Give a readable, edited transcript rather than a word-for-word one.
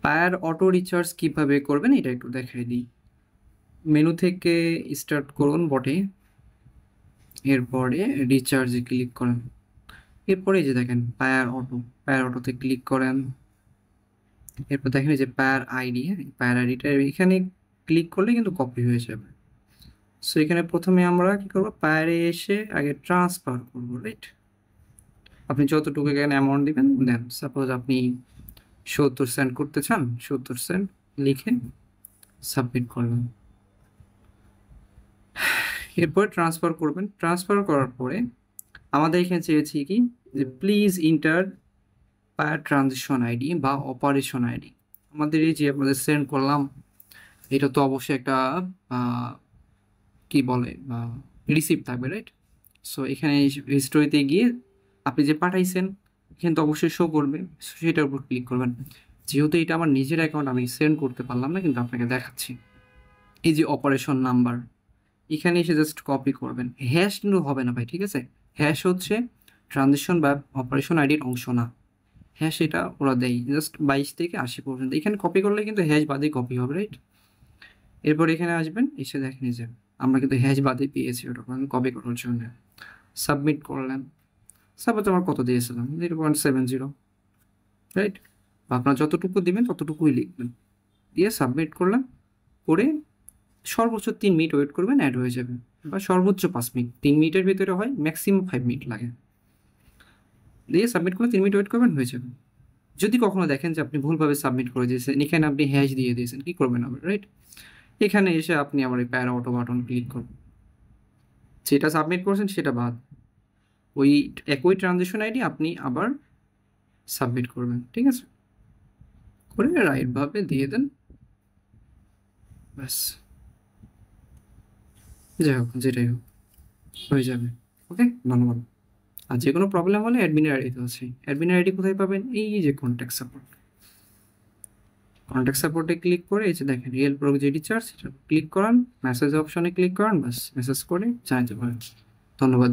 পায়ার auto recharge কিভাবে করবেন এটা একটু দেখাই দিই। মেনু থেকে স্টার্ট করুন বটে, এরপরে রিচার্জে ক্লিক করেন। এরপরে এই যে দেখেন পায়ার অটোতে ক্লিক করেন। এরপর দেখেন এই যে পায়ার আইডি, হ্যাঁ পায়ার আইডিটা এখানে ক্লিক করলে কিন্তু কপি হয়ে যাবে। সো এখানে প্রথমে আমরা কি করবো, পায়ারে এসে আগে ট্রান্সফার করবো, রাইট? আপনি যতটুকু এখানে অ্যামাউন্ট দিবেন দেন, সাপোজ আপনি 70 সেন্ট করতে চান, 70 সেন্ট লিখে সাবমিট করবেন। এরপর ট্রান্সফার করবেন। ট্রান্সফার করার পরে আমাদের এখানে চেয়েছি কি, যে প্লিজ ইন্টার পায়ার ট্রানজিশন আইডি বা অপারেশন আইডি। আমাদের এই যে আপনাদের সেন্ড করলাম, এটা তো অবশ্যই একটা আহ, কি বলে রিসিপ্ট থাকবে, রাইট? সো এখানে হিস্টোরিতে গিয়ে আপনি যে পাঠাইছেন এখানে তো অবশ্যই শো করবে। So সেটার উপর ক্লিক করবেন। যেহেতু এটা আমার নিজের অ্যাকাউন্ট, আমি সেন্ড করতে পারলাম না, কিন্তু আপনাকে দেখাচ্ছি। এই যে অপারেশন নাম্বার, এখানে এসে জাস্ট কপি করবেন। হ্যাশ কিন্তু হবে না ভাই, ঠিক আছে? হ্যাশ হচ্ছে ট্রানজিশন বা অপারেশন আইডির অংশ না। হ্যাশ এটা ওরা দেয় জাস্ট 22 থেকে 80 পর্যন্ত। এখানে কপি করলে কিন্তু হ্যাশ বাদে কপি হবে, রাইট? এরপর এখানে আসবেন, এসে দেখেন এই যে আমরা কিন্তু হ্যাশ বাদে পেয়েছি ওটা কপি করার জন্য। সাবমিট করলেন। সাপোজ আমার কত দিয়েছিলাম, 0.70, রাইট? আপনার যতটুকু দিবেন ততটুকুই লিখবেন, দিয়ে সাবমিট করলাম। করে সর্বোচ্চ 3 মিনিট ওয়েট করবেন, অ্যাড হয়ে যাবে। বা সর্বোচ্চ 5 মিনিট, 3 মিনিটের ভিতরে হয়, ম্যাক্সিমাম 5 মিনিট লাগে। দিয়ে সাবমিট করে 3 মিনিট ওয়েট করবেন, হয়ে যাবে। যদি কখনো দেখেন যে আপনি ভুলভাবে সাবমিট করে দিয়েছেন, এখানে আপনি হ্যাশ দিয়ে দিয়েছেন, কি করবেন আবার, রাইট? এখানে এসে আপনি আবার এই প্যারা অটো বাটন ক্লিক করুন। যেটা সাবমিট করছেন সেটা বাদ, ওই একই ট্রানজেকশন আইডি আপনি আবার সাবমিট করবেন, ঠিক আছে? করে রাইট ভাবে দিয়ে দেন, ব্যাস। যাই হোক, যেটাই হোক, হয়ে যাবে। ওকে, ধন্যবাদ। আর যে কোনো প্রবলেম হলে অ্যাডমিনের আইডি তো আছে। অ্যাডমিনের আইডি কোথায় পাবেন? এই যে কন্ট্যাক্ট সাপোর্ট। কন্ট্যাক্ট সাপোর্টে ক্লিক করে এই যে দেখেন রিয়েল প্রো যে রিচার্জ, সেটা ক্লিক করান, মেসেজ অপশনে ক্লিক করান, ব্যাস মেসেজ করে জানাতে পারেন। ধন্যবাদ।